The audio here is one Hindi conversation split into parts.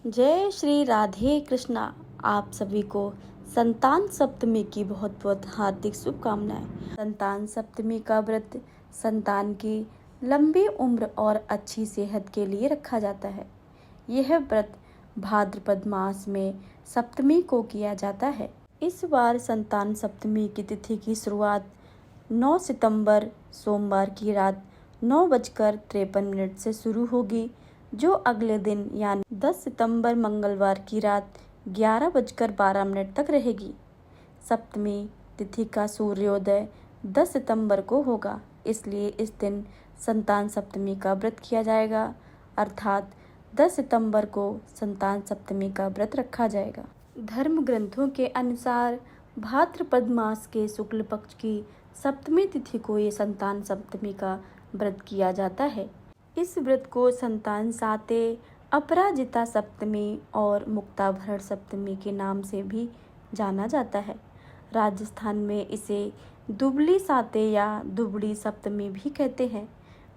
जय श्री राधे कृष्णा। आप सभी को संतान सप्तमी की बहुत बहुत हार्दिक शुभकामनाएं। संतान सप्तमी का व्रत संतान की लंबी उम्र और अच्छी सेहत के लिए रखा जाता है। यह व्रत भाद्रपद मास में सप्तमी को किया जाता है। इस बार संतान सप्तमी की तिथि की शुरुआत 9 सितंबर सोमवार की रात 9:53 से शुरू होगी, जो अगले दिन यानी 10 सितंबर मंगलवार की रात 11:12 तक रहेगी। सप्तमी तिथि का सूर्योदय 10 सितंबर को होगा, इसलिए इस दिन संतान सप्तमी का व्रत किया जाएगा, अर्थात 10 सितंबर को संतान सप्तमी का व्रत रखा जाएगा। धर्म ग्रंथों के अनुसार भाद्रपद मास के शुक्ल पक्ष की सप्तमी तिथि को ये संतान सप्तमी का व्रत किया जाता है। इस व्रत को संतान साते, अपराजिता सप्तमी और मुक्ताभरण सप्तमी के नाम से भी जाना जाता है। राजस्थान में इसे दुबली साते या दुबड़ी सप्तमी भी कहते हैं।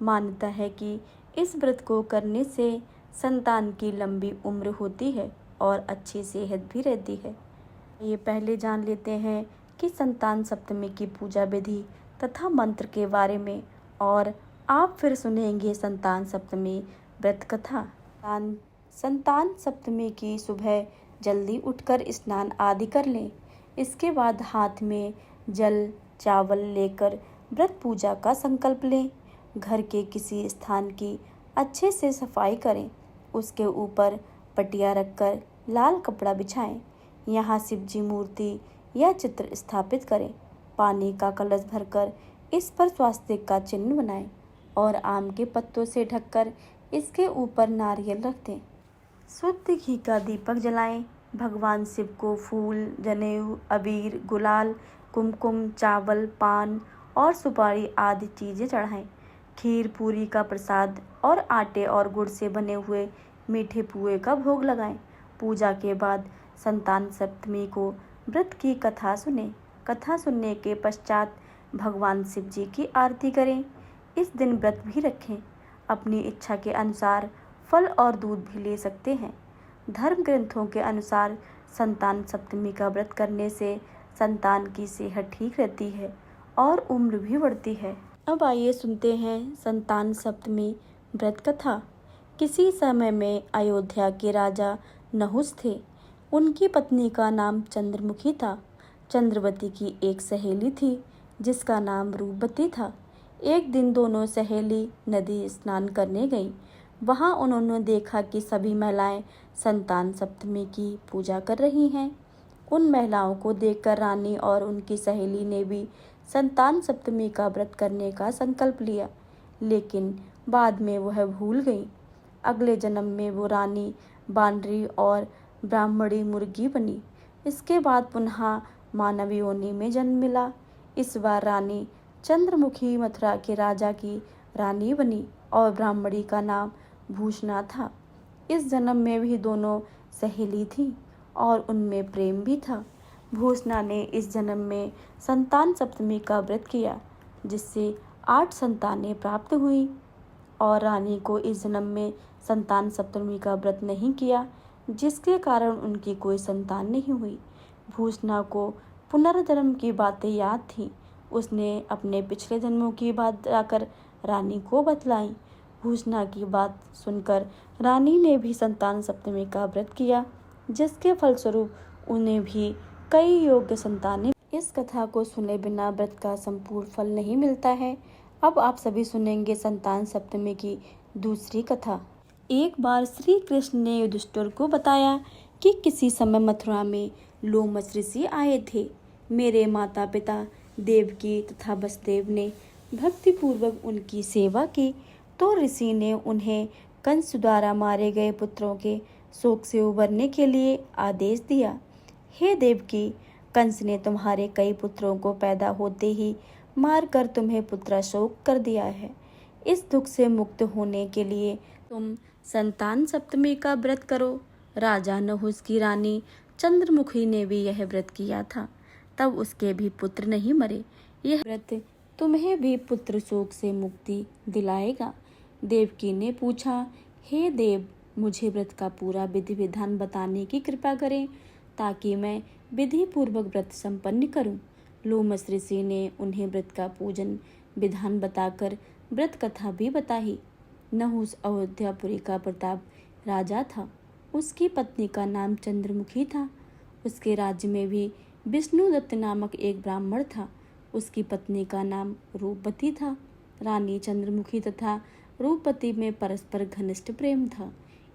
मान्यता है कि इस व्रत को करने से संतान की लंबी उम्र होती है और अच्छी सेहत भी रहती है। ये पहले जान लेते हैं कि संतान सप्तमी की पूजा विधि तथा मंत्र के बारे में, और आप फिर सुनेंगे संतान सप्तमी व्रत कथा। संतान सप्तमी की सुबह जल्दी उठकर स्नान आदि कर लें। इसके बाद हाथ में जल चावल लेकर व्रत पूजा का संकल्प लें। घर के किसी स्थान की अच्छे से सफाई करें। उसके ऊपर पटिया रखकर लाल कपड़ा बिछाएं। यहाँ शिव जी मूर्ति या चित्र स्थापित करें। पानी का कलश भरकर इस पर स्वास्तिक का चिन्ह बनाएं और आम के पत्तों से ढककर इसके ऊपर नारियल रख दें। शुद्ध घी का दीपक जलाएं। भगवान शिव को फूल, जनेऊ, अबीर, गुलाल, कुमकुम, चावल, पान और सुपारी आदि चीज़ें चढ़ाएं। खीर, पूरी का प्रसाद और आटे और गुड़ से बने हुए मीठे पुए का भोग लगाएं। पूजा के बाद संतान सप्तमी को व्रत की कथा सुने। कथा सुनने के पश्चात भगवान शिव जी की आरती करें। इस दिन व्रत भी रखें। अपनी इच्छा के अनुसार फल और दूध भी ले सकते हैं। धर्म ग्रंथों के अनुसार संतान सप्तमी का व्रत करने से संतान की सेहत ठीक रहती है और उम्र भी बढ़ती है। अब आइए सुनते हैं संतान सप्तमी व्रत कथा। किसी समय में अयोध्या के राजा नहुस थे। उनकी पत्नी का नाम चंद्रमुखी था। चंद्रवती की एक सहेली थी जिसका नाम रूपवती था। एक दिन दोनों सहेली नदी स्नान करने गईं। वहां उन्होंने देखा कि सभी महिलाएं संतान सप्तमी की पूजा कर रही हैं। उन महिलाओं को देखकर रानी और उनकी सहेली ने भी संतान सप्तमी का व्रत करने का संकल्प लिया, लेकिन बाद में वह भूल गईं। अगले जन्म में वो रानी बानरी और ब्राह्मणी मुर्गी बनी। इसके बाद पुनः मानव योनि में जन्म मिला। इस बार रानी चंद्रमुखी मथुरा के राजा की रानी बनी और ब्राह्मणी का नाम भूषणा था। इस जन्म में भी दोनों सहेली थीं और उनमें प्रेम भी था। भूषणा ने इस जन्म में संतान सप्तमी का व्रत किया, जिससे 8 संतानें प्राप्त हुई, और रानी को इस जन्म में संतान सप्तमी का व्रत नहीं किया, जिसके कारण उनकी कोई संतान नहीं हुई। भूषणा को पुनर्जन्म की बातें याद थीं। उसने अपने पिछले जन्मों की बात जाकर रानी को बतलाई। भूषणा की बात सुनकर रानी ने भी संतान सप्तमी का व्रत किया, जिसके फलस्वरूप उन्हें भी कई योग्य संतानें। इस कथा को सुने बिना व्रत का संपूर्ण फल नहीं मिलता है। अब आप सभी सुनेंगे संतान सप्तमी की दूसरी कथा। एक बार श्री कृष्ण ने युधिष्ठिर को बताया कि किसी समय मथुरा में लोमश ऋषि आए थे। मेरे माता पिता देवकी तथा वसुदेव ने भक्तिपूर्वक उनकी सेवा की, तो ऋषि ने उन्हें कंस द्वारा मारे गए पुत्रों के शोक से उबरने के लिए आदेश दिया। हे देवकी, कंस ने तुम्हारे कई पुत्रों को पैदा होते ही मारकर तुम्हें पुत्रशोक कर दिया है। इस दुख से मुक्त होने के लिए तुम संतान सप्तमी का व्रत करो। राजा नहुस की रानी चंद्रमुखी ने भी यह व्रत किया था, तब उसके भी पुत्र नहीं मरे। यह व्रत तुम्हें भी पुत्र शोक से मुक्ति दिलाएगा। देवकी ने पूछा, हे देव, मुझे व्रत का पूरा विधि विधान बताने की कृपा करें ताकि मैं विधि पूर्वक व्रत संपन्न करूं। लोमस ऋषि ने उन्हें व्रत का पूजन विधान बताकर व्रत कथा भी बताई। नहुस अयोध्यापुरी का प्रताप राजा था। उसकी पत्नी का नाम चंद्रमुखी था। उसके राज्य में भी विष्णुदत्त नामक एक ब्राह्मण था। उसकी पत्नी का नाम रूपवती था। रानी चंद्रमुखी तथा रूपवती में परस्पर घनिष्ठ प्रेम था।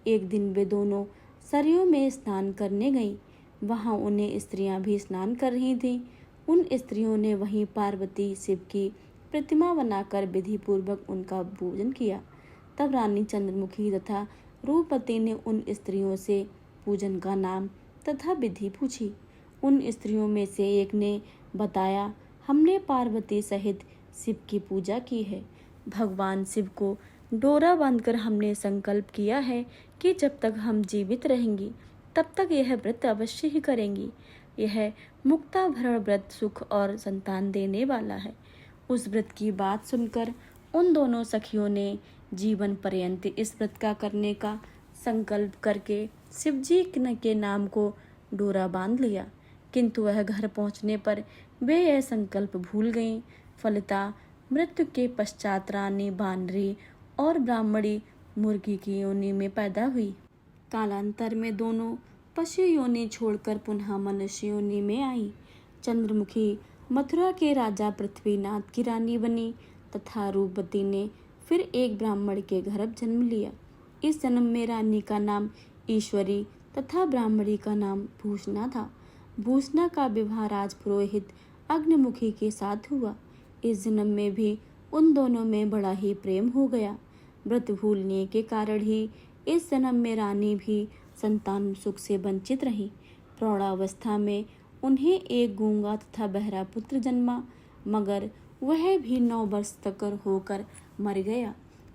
एक दिन वे दोनों सरयू में स्नान करने गईं। वहां उन्हें स्त्रियां भी स्नान कर रही थीं। उन स्त्रियों ने वहीं पार्वती शिव की प्रतिमा बनाकर विधि पूर्वक उनका पूजन किया। तब रानी चंद्रमुखी तथा रूपवती ने उन स्त्रियों से पूजन का नाम तथा विधि पूछी। उन स्त्रियों में से एक ने बताया, हमने पार्वती सहित शिव की पूजा की है। भगवान शिव को डोरा बांधकर हमने संकल्प किया है कि जब तक हम जीवित रहेंगी तब तक यह व्रत अवश्य ही करेंगी। यह मुक्ताभरण व्रत सुख और संतान देने वाला है। उस व्रत की बात सुनकर उन दोनों सखियों ने जीवन पर्यंत इस व्रत का करने का संकल्प करके शिवजी के नाम को डोरा बांध लिया। किंतु वह घर पहुंचने पर वे यह संकल्प भूल गईं। फलिता मृत्यु के पश्चात रानी बानरी और ब्राह्मणी मुर्गी की योनि में पैदा हुई। कालांतर में दोनों पशु योनि छोड़कर पुनः मनुष्य योनि में आई। चंद्रमुखी मथुरा के राजा पृथ्वीनाथ की रानी बनी तथा रूपवती ने फिर एक ब्राह्मण के गर्भ जन्म लिया। इस जन्म में रानी का नाम ईश्वरी तथा ब्राह्मणी का नाम भूषणा था। भूषणा का विवाह राजपुरोहित अग्निमुखी के साथ हुआ। इस जन्म में भी उन दोनों में बड़ा ही प्रेम हो गया। व्रत भूलने के कारण ही इस जन्म में रानी भी संतान सुख से वंचित रही। प्रौढ़ावस्था में उन्हें एक गूंगा तथा बहरा पुत्र जन्मा, मगर वह भी 9 वर्ष तक होकर मर गया।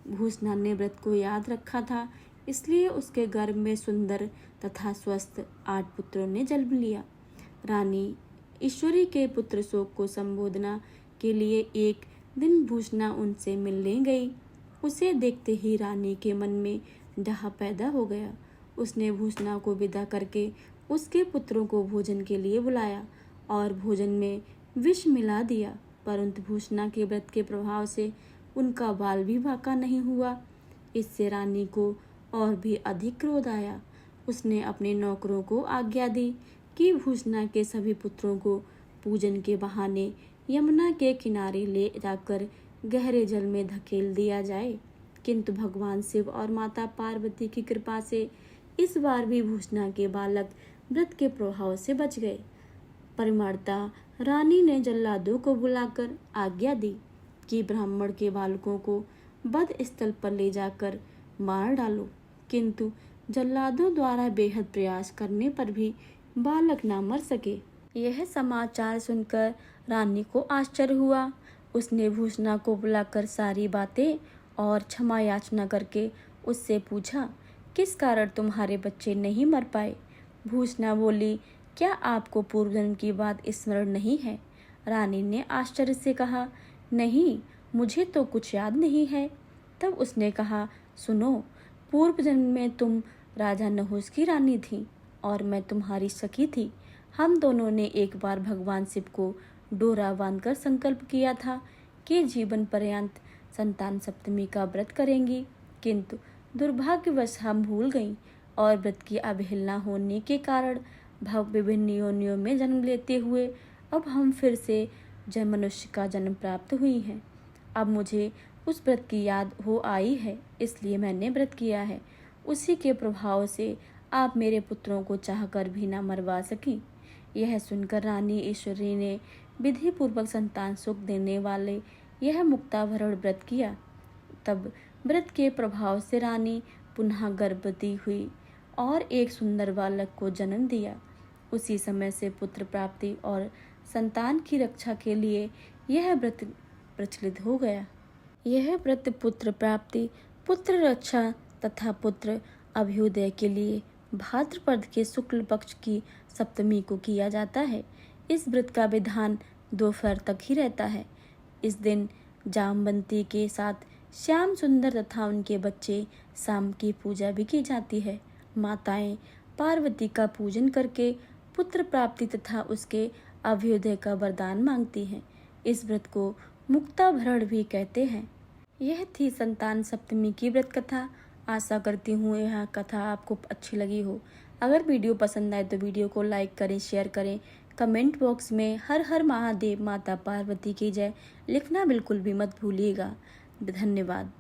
भूषणा ने व्रत को याद रखा था, इसलिए उसके गर्भ में सुंदर तथा स्वस्थ 8 पुत्रों ने जन्म लिया। रानी ईश्वरी के पुत्र शोक को संबोधना के लिए एक दिन भूषणा उनसे मिलने गई। उसे देखते ही रानी के मन में डाह पैदा हो गया। उसने भूषणा को विदा करके उसके पुत्रों को भोजन के लिए बुलाया और भोजन में विष मिला दिया, परंतु भूषणा के व्रत के प्रभाव से उनका बाल भी बाका नहीं हुआ। इससे रानी को और भी अधिक क्रोध आया। उसने अपने नौकरों को आज्ञा दी कि भूषणा के सभी पुत्रों को पूजन के बहाने यमुना के किनारे ले जाकर गहरे जल में धकेल दिया जाए। किंतु भगवान शिव और माता पार्वती की कृपा से इस बार भी भूषणा के बालक व्रत के प्रभाव से बच गए। परिमर्ता रानी ने जल्लादों को बुलाकर आज्ञा दी कि ब्राह्मण के बालकों को वध स्थल पर ले जाकर मार डालो, किंतु जल्लादों द्वारा बेहद प्रयास करने पर भी बालक ना मर सके। यह समाचार सुनकर रानी को आश्चर्य हुआ। उसने भूषणा को बुलाकर सारी बातें और क्षमा याचना करके उससे पूछा, किस कारण तुम्हारे बच्चे नहीं मर पाए? भूषणा बोली, क्या आपको पूर्व जन्म की बात स्मरण नहीं है? रानी ने आश्चर्य से कहा, नहीं, मुझे तो कुछ याद नहीं है। तब उसने कहा, सुनो, पूर्व जन्म में तुम राजा नहुस की रानी थी और मैं तुम्हारी सखी थी। हम दोनों ने एक बार भगवान शिव को डोरा बांधकर संकल्प किया था कि जीवन पर्यंत संतान सप्तमी का व्रत करेंगी, किंतु दुर्भाग्यवश हम भूल गईं और व्रत की अवहेलना होने के कारण विभिन्न योनियों में जन्म लेते हुए अब हम फिर से मनुष्य का जन्म प्राप्त हुई हैं। अब मुझे उस व्रत की याद हो आई है, इसलिए मैंने व्रत किया है। उसी के प्रभाव से आप मेरे पुत्रों को चाहकर भी ना मरवा सकी। यह सुनकर रानी ईश्वरी ने विधि पूर्वक संतान सुख देने वाले यह मुक्ताभरण व्रत किया। तब व्रत के प्रभाव से रानी पुनः गर्भवती हुई और एक सुंदर बालक को जन्म दिया। उसी समय से पुत्र प्राप्ति और संतान की रक्षा के लिए यह व्रत प्रचलित हो गया। यह व्रत पुत्र प्राप्ति, पुत्र रक्षा तथा पुत्र अभ्युदय के लिए भाद्रपद के शुक्ल पक्ष की सप्तमी को किया जाता है। इस व्रत का विधान दोपहर तक ही रहता है। इस दिन जामवंती के साथ श्याम सुंदर तथा उनके बच्चे शाम की पूजा भी की जाती है। माताएं पार्वती का पूजन करके पुत्र प्राप्ति तथा उसके अभ्युदय का वरदान मांगती हैं। इस व्रत को मुक्ताभरण भी कहते हैं। यह थी संतान सप्तमी की व्रत कथा। आशा करती हूँ यह कथा आपको अच्छी लगी हो। अगर वीडियो पसंद आए तो वीडियो को लाइक करें, शेयर करें। कमेंट बॉक्स में हर हर महादेव, माता पार्वती की जय लिखना बिल्कुल भी मत भूलिएगा। धन्यवाद।